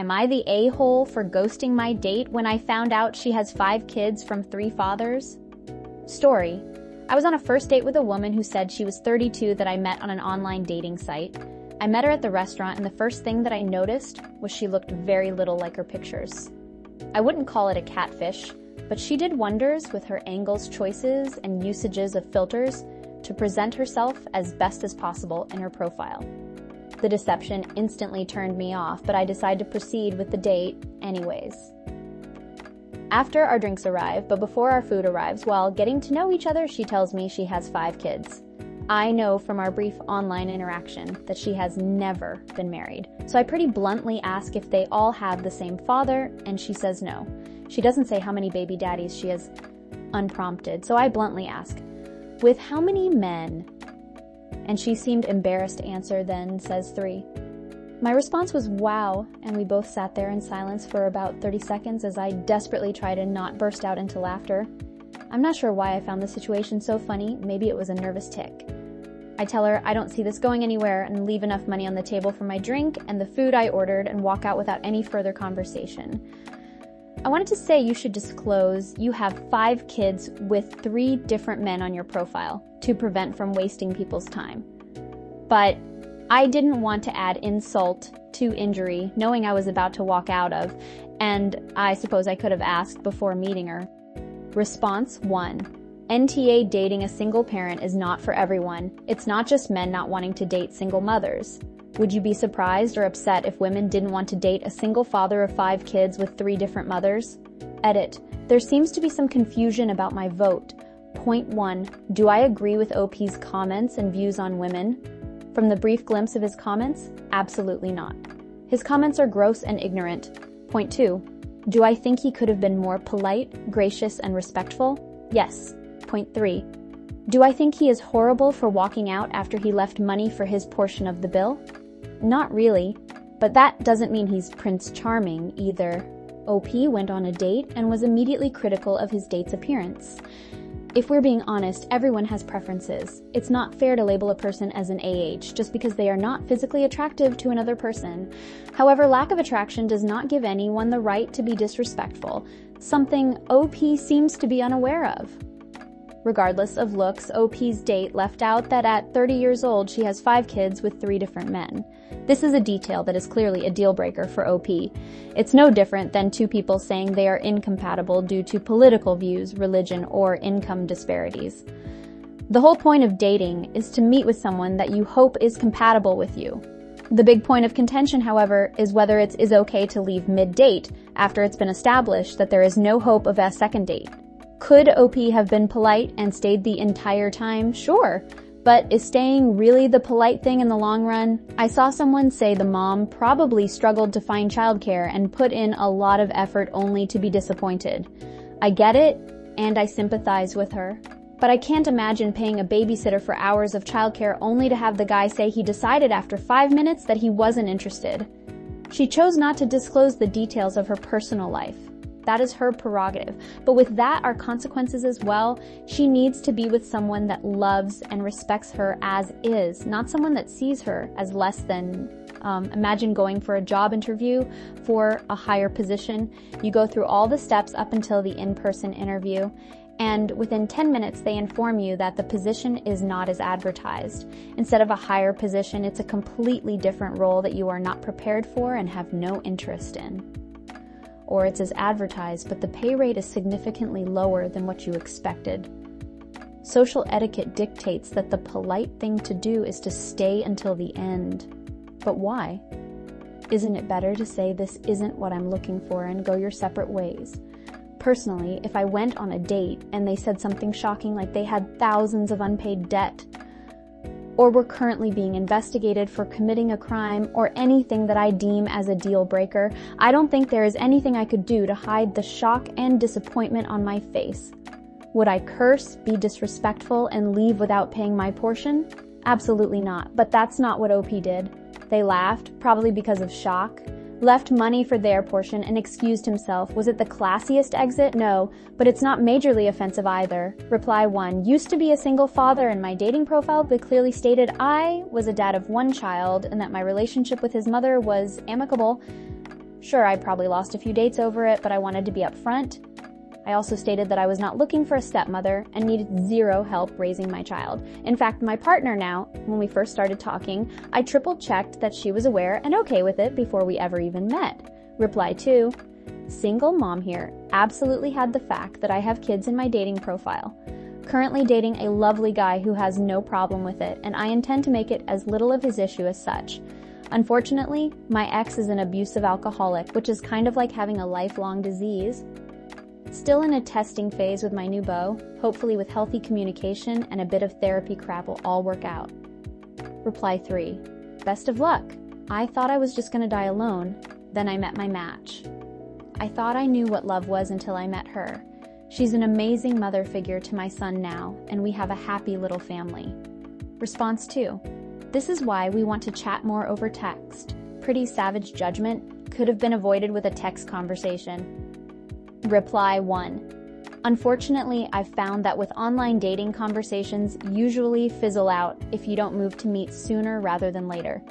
Am I the a-hole for ghosting my date when I found out she has 5 kids from 3 fathers? Story. I was on a first date with a woman who said she was 32 that I met on an online dating site. I met her at the restaurant, and the first thing that I noticed was she looked very little like her pictures. I wouldn't call it a catfish, but she did wonders with her angles choices and usages of filters to present herself as best as possible in her profile. The deception instantly turned me off, but I decided to proceed with the date anyways. After our drinks arrive, but before our food arrives, while getting to know each other, she tells me she has 5 kids. I know from our brief online interaction that she has never been married. So I pretty bluntly ask if they all have the same father, and she says no. She doesn't say how many baby daddies she has unprompted, so I bluntly ask, with how many men? And she seemed embarrassed to answer, then says 3. My response was wow, and we both sat there in silence for about 30 seconds as I desperately tried to not burst out into laughter. I'm not sure why I found the situation so funny. Maybe it was a nervous tick. I tell her I don't see this going anywhere and leave enough money on the table for my drink and the food I ordered and walk out without any further conversation. I wanted to say you should disclose you have 5 kids with 3 different men on your profile to prevent from wasting people's time. But I didn't want to add insult to injury, knowing I was about to walk out of, and I suppose I could have asked before meeting her. Response 1. NTA dating a single parent is not for everyone. It's not just men not wanting to date single mothers. Would you be surprised or upset if women didn't want to date a single father of 5 kids with 3 different mothers? Edit. There seems to be some confusion about my vote. Point 1. Do I agree with OP's comments and views on women? From the brief glimpse of his comments, absolutely not. His comments are gross and ignorant. Point 2. Do I think he could have been more polite, gracious, and respectful? Yes. Point 3. Do I think he is horrible for walking out after he left money for his portion of the bill? Not really, but that doesn't mean he's Prince Charming either. OP went on a date and was immediately critical of his date's appearance. If we're being honest, everyone has preferences. It's not fair to label a person as an AH just because they are not physically attractive to another person. However, lack of attraction does not give anyone the right to be disrespectful, something OP seems to be unaware of. Regardless of looks, OP's date left out that at 30 years old, she has 5 kids with 3 different men. This is a detail that is clearly a deal breaker for OP. It's no different than 2 people saying they are incompatible due to political views, religion, or income disparities. The whole point of dating is to meet with someone that you hope is compatible with you. The big point of contention, however, is whether it is okay to leave mid-date after it's been established that there is no hope of a second date. Could OP have been polite and stayed the entire time? Sure. But is staying really the polite thing in the long run? I saw someone say the mom probably struggled to find childcare and put in a lot of effort only to be disappointed. I get it, and I sympathize with her. But I can't imagine paying a babysitter for hours of childcare only to have the guy say he decided after 5 minutes that he wasn't interested. She chose not to disclose the details of her personal life. That is her prerogative. But with that are consequences as well. She needs to be with someone that loves and respects her as is, not someone that sees her as less than. Imagine going for a job interview for a higher position. You go through all the steps up until the in-person interview, and within 10 minutes they inform you that the position is not as advertised. Instead of a higher position, it's a completely different role that you are not prepared for and have no interest in. Or it's as advertised, but the pay rate is significantly lower than what you expected. Social etiquette dictates that the polite thing to do is to stay until the end. But why? Isn't it better to say this isn't what I'm looking for and go your separate ways? Personally, if I went on a date and they said something shocking like they had thousands of unpaid debt, or were currently being investigated for committing a crime, or anything that I deem as a deal breaker, I don't think there is anything I could do to hide the shock and disappointment on my face. Would I curse, be disrespectful, and leave without paying my portion? Absolutely not, but that's not what OP did. They laughed, probably because of shock, left money for their portion, and excused himself. Was it the classiest exit? No, but it's not majorly offensive either. Reply 1. Used to be a single father in my dating profile, but clearly stated I was a dad of 1 child and that my relationship with his mother was amicable. Sure, I probably lost a few dates over it, but I wanted to be upfront. I also stated that I was not looking for a stepmother and needed zero help raising my child. In fact, my partner now, when we first started talking, I triple-checked that she was aware and okay with it before we ever even met. Reply 2, single mom here, absolutely had the fact that I have kids in my dating profile. Currently dating a lovely guy who has no problem with it, and I intend to make it as little of his issue as such. Unfortunately, my ex is an abusive alcoholic, which is kind of like having a lifelong disease. Still in a testing phase with my new beau, hopefully with healthy communication and a bit of therapy crap will all work out. Reply 3, best of luck. I thought I was just gonna die alone, then I met my match. I thought I knew what love was until I met her. She's an amazing mother figure to my son now, and we have a happy little family. Response 2, this is why we want to chat more over text. Pretty savage judgment could have been avoided with a text conversation. Reply 1. Unfortunately, I've found that with online dating conversations usually fizzle out if you don't move to meet sooner rather than later.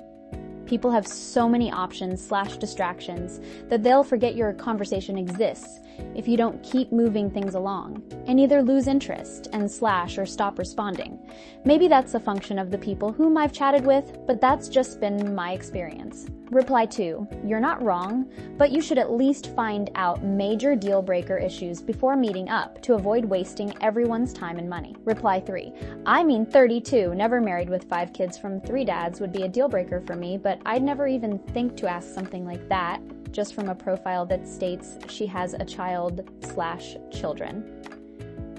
People have so many options/distractions that they'll forget your conversation exists if you don't keep moving things along, and either lose interest and or stop responding. Maybe that's a function of the people whom I've chatted with, but that's just been my experience. Reply 2, you're not wrong, but you should at least find out major deal breaker issues before meeting up to avoid wasting everyone's time and money. Reply 3, I mean 32, never married with 5 kids from 3 dads would be a deal breaker for me, but I'd never even think to ask something like that, just from a profile that states she has a child/children.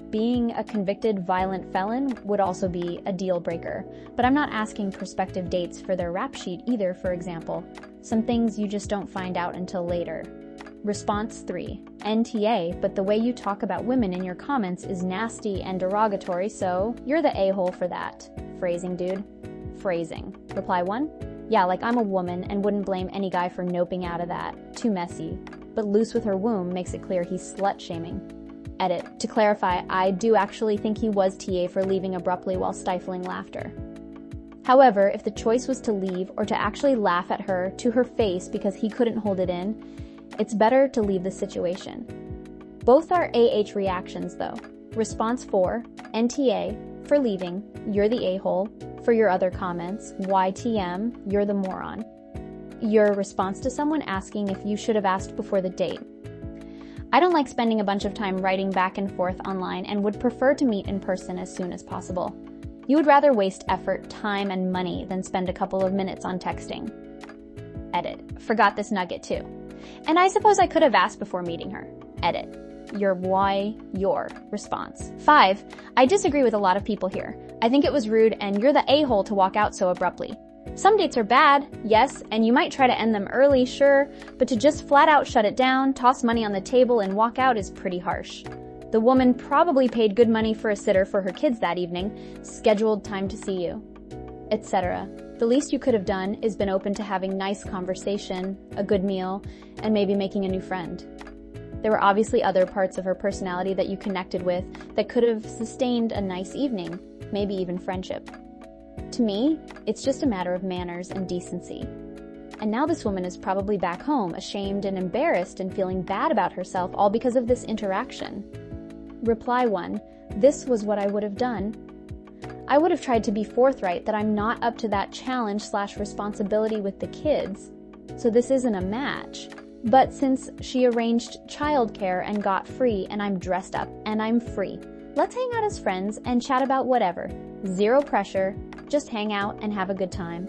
Being a convicted violent felon would also be a deal breaker, but I'm not asking prospective dates for their rap sheet either, for example. Some things you just don't find out until later. Response 3, NTA, but the way you talk about women in your comments is nasty and derogatory, so you're the a-hole for that. Phrasing, dude. Phrasing. Reply 1, yeah, like I'm a woman and wouldn't blame any guy for noping out of that. Too messy. But loose with her womb makes it clear he's slut-shaming. Edit. To clarify, I do actually think he was TA for leaving abruptly while stifling laughter. However, if the choice was to leave or to actually laugh at her to her face because he couldn't hold it in, it's better to leave the situation. Both are AH reactions though. Response 4, NTA, for leaving, you're the a-hole. For your other comments, YTM, you're the moron. Your response to someone asking if you should have asked before the date. I don't like spending a bunch of time writing back and forth online and would prefer to meet in person as soon as possible. You would rather waste effort, time, and money than spend a couple of minutes on texting. Edit. Forgot this nugget too. And I suppose I could have asked before meeting her. Edit. Your response. 5. I disagree with a lot of people here. I think it was rude and you're the a-hole to walk out so abruptly. Some dates are bad, yes, and you might try to end them early, sure, but to just flat out shut it down, toss money on the table, and walk out is pretty harsh. The woman probably paid good money for a sitter for her kids that evening, scheduled time to see you, etc. The least you could have done is been open to having nice conversation, a good meal, and maybe making a new friend. There were obviously other parts of her personality that you connected with that could have sustained a nice evening, maybe even friendship. To me, it's just a matter of manners and decency. And now this woman is probably back home, ashamed and embarrassed and feeling bad about herself, all because of this interaction. Reply 1, this was what I would have done. I would have tried to be forthright that I'm not up to that challenge/responsibility with the kids, so this isn't a match. But since she arranged childcare and got free and I'm dressed up and I'm free, let's hang out as friends and chat about whatever. Zero pressure, just hang out and have a good time.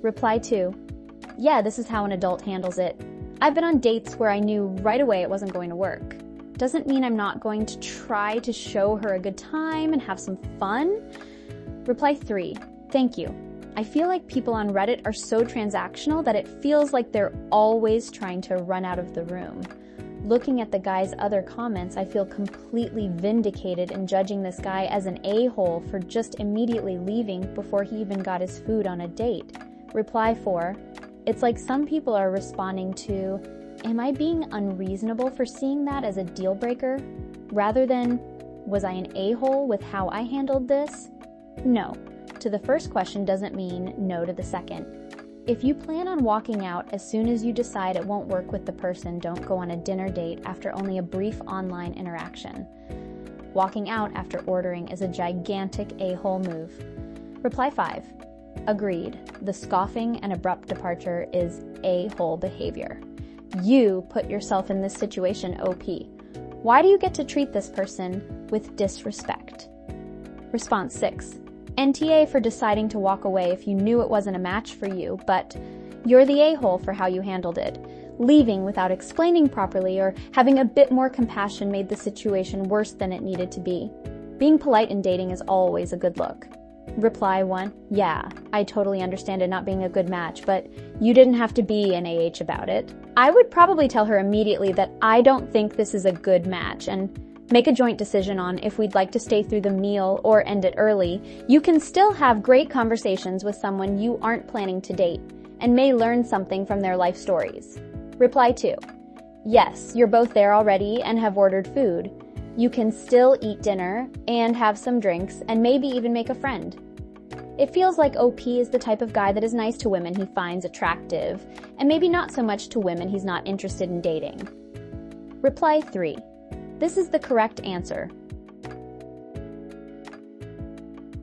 Reply 2, yeah, this is how an adult handles it. I've been on dates where I knew right away it wasn't going to work. Doesn't mean I'm not going to try to show her a good time and have some fun. Reply 3, thank you. I feel like people on Reddit are so transactional that it feels like they're always trying to run out of the room. Looking at the guy's other comments, I feel completely vindicated in judging this guy as an a-hole for just immediately leaving before he even got his food on a date. Reply 4, it's like some people are responding to, am I being unreasonable for seeing that as a deal breaker? Rather than, was I an a-hole with how I handled this? No. To the first question doesn't mean no to the second. If you plan on walking out as soon as you decide it won't work with the person, don't go on a dinner date after only a brief online interaction. Walking out after ordering is a gigantic a-hole move. Reply 5. Agreed. The scoffing and abrupt departure is a-hole behavior. You put yourself in this situation, OP. Why do you get to treat this person with disrespect? Response 6. NTA for deciding to walk away if you knew it wasn't a match for you, but you're the a-hole for how you handled it. Leaving without explaining properly or having a bit more compassion made the situation worse than it needed to be. Being polite in dating is always a good look. Reply 1. Yeah, I totally understand it not being a good match, but you didn't have to be an AH about it. I would probably tell her immediately that I don't think this is a good match and make a joint decision on if we'd like to stay through the meal or end it early. You can still have great conversations with someone you aren't planning to date and may learn something from their life stories. Reply 2. Yes, you're both there already and have ordered food. You can still eat dinner and have some drinks and maybe even make a friend. It feels like OP is the type of guy that is nice to women he finds attractive and maybe not so much to women he's not interested in dating. Reply 3. This is the correct answer.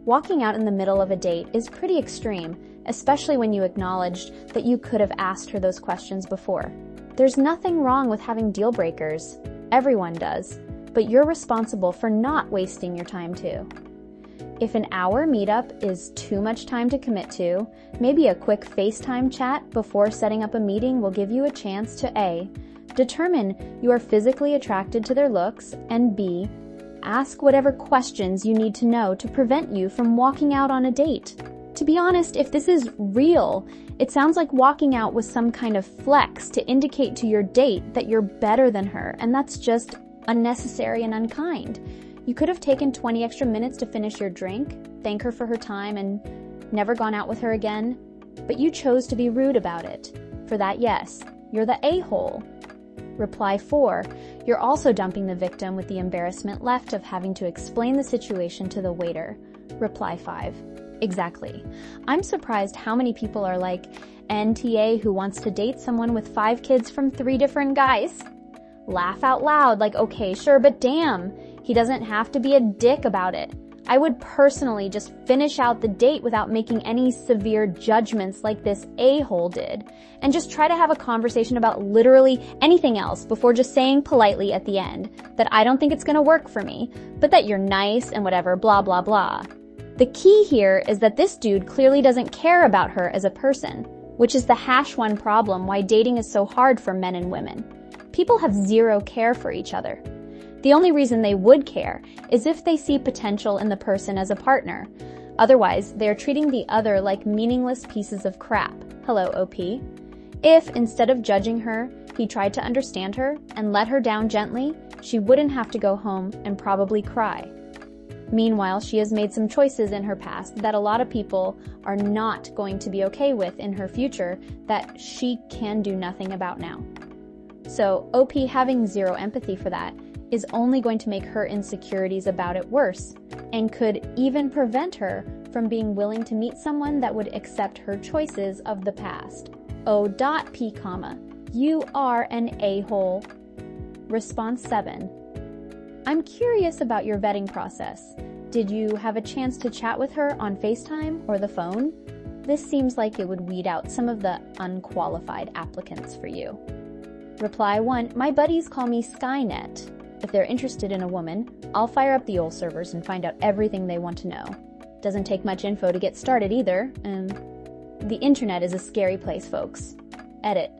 Walking out in the middle of a date is pretty extreme, especially when you acknowledged that you could have asked her those questions before. There's nothing wrong with having deal breakers. Everyone does, but you're responsible for not wasting your time too. If an hour meetup is too much time to commit to, maybe a quick FaceTime chat before setting up a meeting will give you a chance to A. Determine you are physically attracted to their looks, and B. Ask whatever questions you need to know to prevent you from walking out on a date. To be honest, if this is real, it sounds like walking out with some kind of flex to indicate to your date that you're better than her, and that's just unnecessary and unkind. You could have taken 20 extra minutes to finish your drink, thank her for her time, and never gone out with her again, but you chose to be rude about it. For that, yes, you're the a-hole. Reply 4. You're also dumping the victim with the embarrassment left of having to explain the situation to the waiter. Reply 5. Exactly. I'm surprised how many people are like NTA who wants to date someone with 5 kids from 3 different guys. Laugh out loud like, okay, sure, but damn, he doesn't have to be a dick about it. I would personally just finish out the date without making any severe judgments like this a-hole did, and just try to have a conversation about literally anything else before just saying politely at the end that I don't think it's gonna work for me, but that you're nice and whatever, blah, blah, blah. The key here is that this dude clearly doesn't care about her as a person, which is the #1 problem why dating is so hard for men and women. People have zero care for each other. The only reason they would care is if they see potential in the person as a partner. Otherwise, they are treating the other like meaningless pieces of crap. Hello, OP. If, instead of judging her, he tried to understand her and let her down gently, she wouldn't have to go home and probably cry. Meanwhile, she has made some choices in her past that a lot of people are not going to be okay with in her future that she can do nothing about now. So, OP having zero empathy for that is only going to make her insecurities about it worse and could even prevent her from being willing to meet someone that would accept her choices of the past. O.P, you are an a-hole. Response 7. I'm curious about your vetting process. Did you have a chance to chat with her on FaceTime or the phone? This seems like it would weed out some of the unqualified applicants for you. Reply 1. My buddies call me Skynet. If they're interested in a woman, I'll fire up the old servers and find out everything they want to know. Doesn't take much info to get started either. The internet is a scary place, folks. Edit.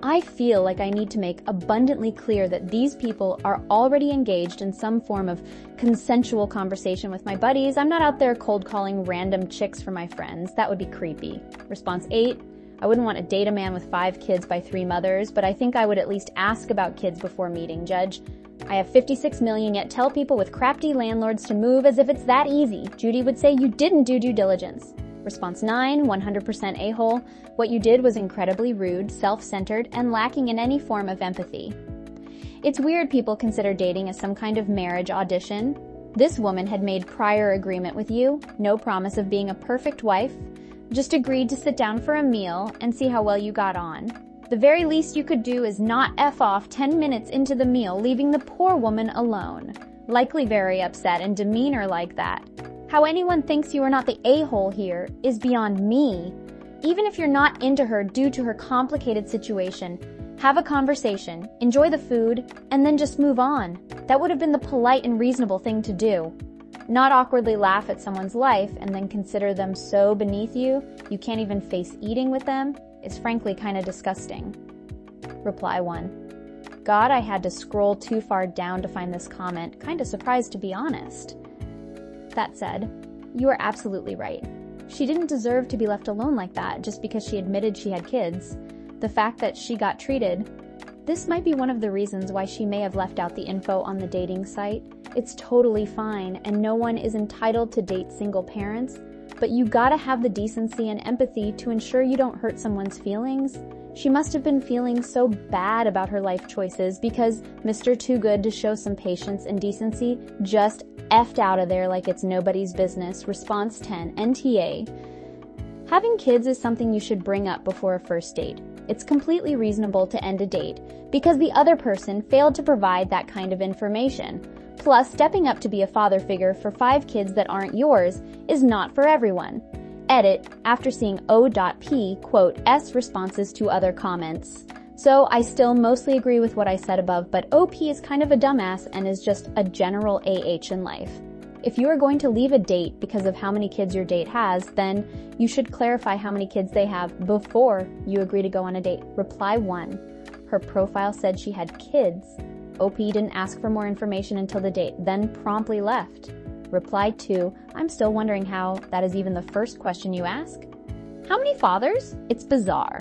I feel like I need to make abundantly clear that these people are already engaged in some form of consensual conversation with my buddies. I'm not out there cold calling random chicks for my friends. That would be creepy. Response 8. I wouldn't want to date a man with 5 kids by 3 mothers, but I think I would at least ask about kids before meeting, Judge. I have 56 million, yet tell people with crafty landlords to move as if it's that easy. Judy would say you didn't do due diligence. Response 9, 100% a-hole. What you did was incredibly rude, self-centered, and lacking in any form of empathy. It's weird people consider dating as some kind of marriage audition. This woman had made prior agreement with you, no promise of being a perfect wife, just agreed to sit down for a meal and see how well you got on. The very least you could do is not F off 10 minutes into the meal, leaving the poor woman alone. Likely very upset and demeanor like that. How anyone thinks you are not the a-hole here is beyond me. Even if you're not into her due to her complicated situation, have a conversation, enjoy the food, and then just move on. That would have been the polite and reasonable thing to do. Not awkwardly laugh at someone's life and then consider them so beneath you can't even face eating with them is frankly kind of disgusting. Reply 1. God, I had to scroll too far down to find this comment. Kind of surprised, to be honest. That said, you are absolutely right. She didn't deserve to be left alone like that just because she admitted she had kids. The fact that she got treated, this might be one of the reasons why she may have left out the info on the dating site. It's totally fine, and no one is entitled to date single parents, but you gotta have the decency and empathy to ensure you don't hurt someone's feelings. She must have been feeling so bad about her life choices because Mr. Too Good to show some patience and decency just effed out of there like it's nobody's business. Response 10, NTA. Having kids is something you should bring up before a first date. It's completely reasonable to end a date because the other person failed to provide that kind of information. Plus, stepping up to be a father figure for 5 kids that aren't yours is not for everyone. Edit, after seeing O.P, quote, S responses to other comments. So I still mostly agree with what I said above, but OP is kind of a dumbass and is just a general AH in life. If you are going to leave a date because of how many kids your date has, then you should clarify how many kids they have before you agree to go on a date. Reply 1. Her profile said she had kids. OP didn't ask for more information until the date, then promptly left. Reply 2. I'm still wondering how that is even the first question you ask. How many fathers? It's bizarre.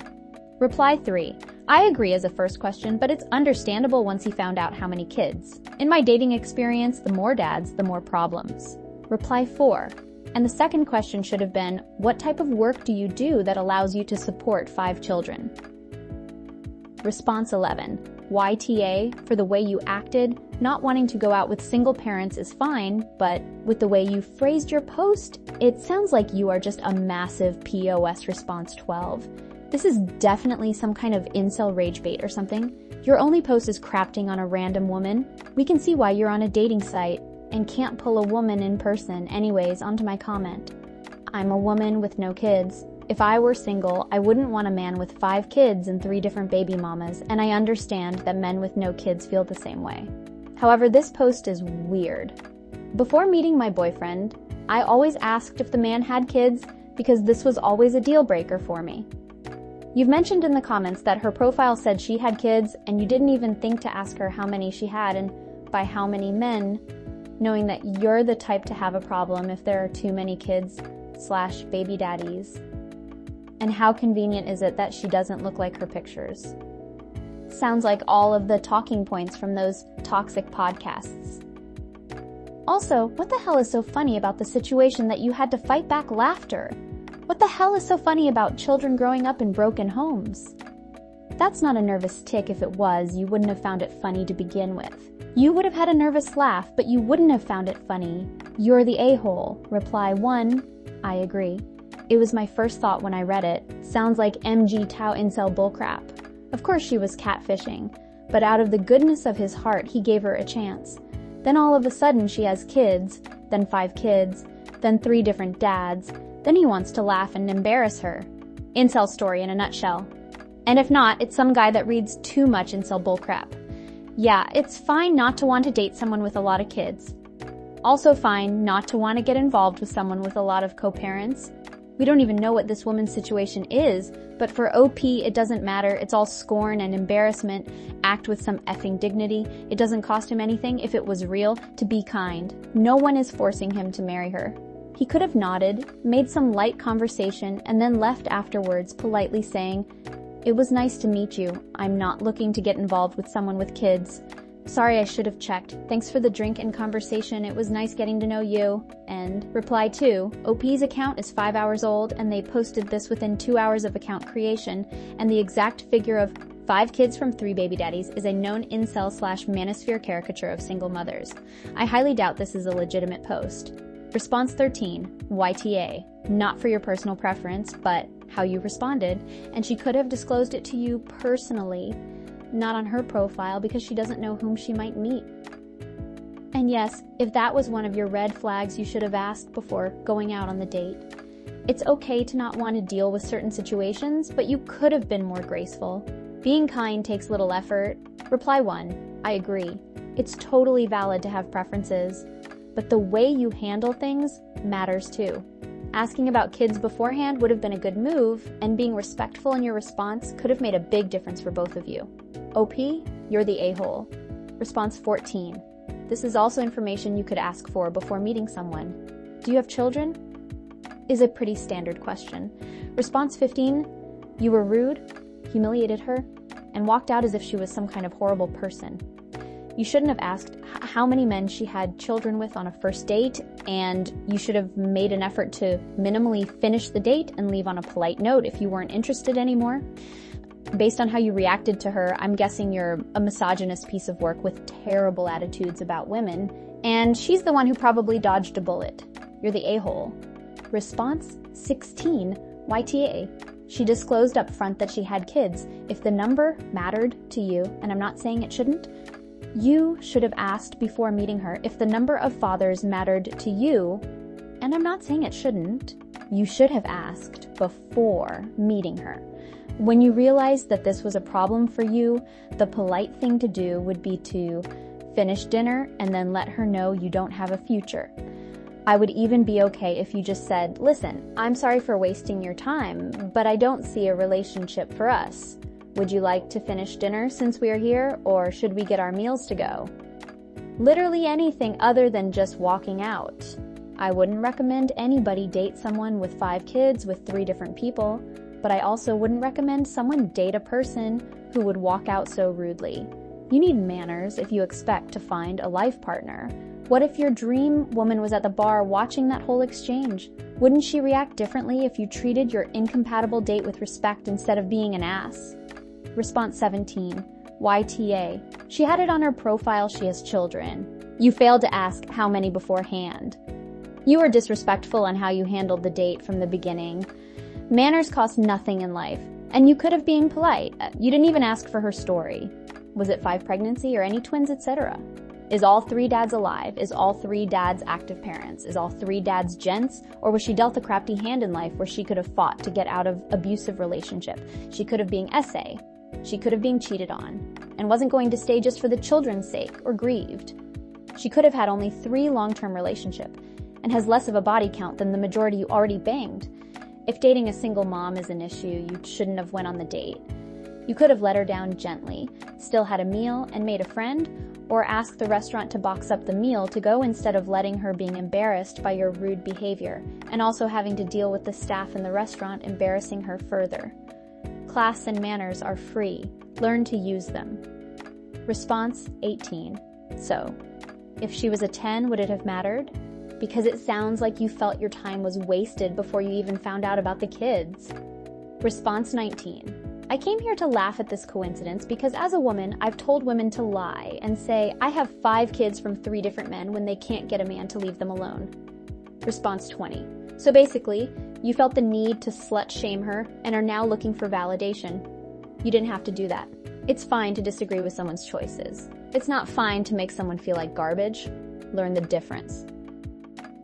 Reply 3. I agree as a first question, but it's understandable once he found out how many kids. In my dating experience, the more dads, the more problems. Reply 4. And the second question should have been, what type of work do you do that allows you to support 5 children? Response 11. YTA, for the way you acted, not wanting to go out with single parents is fine, but with the way you phrased your post, it sounds like you are just a massive POS. Response 12. This is definitely some kind of incel rage bait or something. Your only post is crafting on a random woman. We can see why you're on a dating site and can't pull a woman in person. Anyways, onto my comment. I'm a woman with no kids. If I were single, I wouldn't want a man with 5 kids and 3 different baby mamas, and I understand that men with no kids feel the same way. However, this post is weird. Before meeting my boyfriend, I always asked if the man had kids because this was always a deal breaker for me. You've mentioned in the comments that her profile said she had kids and you didn't even think to ask her how many she had and by how many men, knowing that you're the type to have a problem if there are too many kids/baby daddies. And how convenient is it that she doesn't look like her pictures? Sounds like all of the talking points from those toxic podcasts. Also, what the hell is so funny about the situation that you had to fight back laughter? What the hell is so funny about children growing up in broken homes? That's not a nervous tick. If it was, you wouldn't have found it funny to begin with. You would have had a nervous laugh, but you wouldn't have found it funny. You're the a-hole. Reply 1. I agree. It was my first thought when I read it. Sounds like MG Tau incel bullcrap. Of course she was catfishing, but out of the goodness of his heart, he gave her a chance. Then all of a sudden she has kids, then 5 kids, then 3 different dads. Then he wants to laugh and embarrass her. Incel story in a nutshell. And if not, it's some guy that reads too much incel bullcrap. Yeah, it's fine not to want to date someone with a lot of kids. Also fine not to want to get involved with someone with a lot of co-parents. We don't even know what this woman's situation is, but for OP, it doesn't matter. It's all scorn and embarrassment. Act with some effing dignity. It doesn't cost him anything, if it was real, to be kind. No one is forcing him to marry her. He could have nodded, made some light conversation, and then left afterwards, politely saying, "It was nice to meet you. I'm not looking to get involved with someone with kids. Sorry, I should have checked. Thanks for the drink and conversation. It was nice getting to know you." And reply 2, OP's account is 5 hours old and they posted this within 2 hours of account creation, and the exact figure of 5 kids from 3 baby daddies is a known incel/manosphere caricature of single mothers. I highly doubt this is a legitimate post. Response 13, YTA. Not for your personal preference, but how you responded, and she could have disclosed it to you personally, not on her profile because she doesn't know whom she might meet. And yes, if that was one of your red flags you should have asked before going out on the date. It's okay to not want to deal with certain situations, but you could have been more graceful. Being kind takes little effort. Reply 1, I agree. It's totally valid to have preferences, but the way you handle things matters too. Asking about kids beforehand would have been a good move, and being respectful in your response could have made a big difference for both of you. OP, you're the a-hole. Response 14. This is also information you could ask for before meeting someone. Do you have children? Is a pretty standard question. Response 15. You were rude, humiliated her, and walked out as if she was some kind of horrible person. You shouldn't have asked how many men she had children with on a first date, and you should have made an effort to minimally finish the date and leave on a polite note if you weren't interested anymore. Based on how you reacted to her, I'm guessing you're a misogynist piece of work with terrible attitudes about women, and she's the one who probably dodged a bullet. You're the a-hole. Response 16, YTA. She disclosed up front that she had kids. If the number mattered to you, and I'm not saying it shouldn't, you should have asked before meeting her if the number of fathers mattered to you, and I'm not saying it shouldn't. You should have asked before meeting her. When you realized that this was a problem for you, the polite thing to do would be to finish dinner and then let her know you don't have a future. I would even be okay if you just said, listen, I'm sorry for wasting your time, but I don't see a relationship for us. Would you like to finish dinner since we are here, or should we get our meals to go? Literally anything other than just walking out. I wouldn't recommend anybody date someone with 5 kids with 3 different people, but I also wouldn't recommend someone date a person who would walk out so rudely. You need manners if you expect to find a life partner. What if your dream woman was at the bar watching that whole exchange? Wouldn't she react differently if you treated your incompatible date with respect instead of being an ass? Response 17, YTA. She had it on her profile she has children. You failed to ask how many beforehand. You were disrespectful on how you handled the date from the beginning. Manners cost nothing in life, and you could have been polite. You didn't even ask for her story. Was it 5 pregnancy or any twins, etc.? Is all 3 dads alive? Is all 3 dads active parents? Is all 3 dads gents? Or was she dealt a crafty hand in life where she could have fought to get out of abusive relationship? She could have been essay. She could have been cheated on and wasn't going to stay just for the children's sake or grieved. She could have had only 3 long-term relationship and has less of a body count than the majority you already banged. If dating a single mom is an issue, you shouldn't have went on the date. You could have let her down gently, still had a meal and made a friend, or asked the restaurant to box up the meal to go instead of letting her being embarrassed by your rude behavior and also having to deal with the staff in the restaurant embarrassing her further. Class and manners are free. Learn to use them. Response 18. So, if she was a 10, would it have mattered? Because it sounds like you felt your time was wasted before you even found out about the kids. Response 19. I came here to laugh at this coincidence because as a woman, I've told women to lie and say, I have 5 kids from 3 different men when they can't get a man to leave them alone. Response 20. So basically, you felt the need to slut shame her and are now looking for validation. You didn't have to do that. It's fine to disagree with someone's choices. It's not fine to make someone feel like garbage. Learn the difference.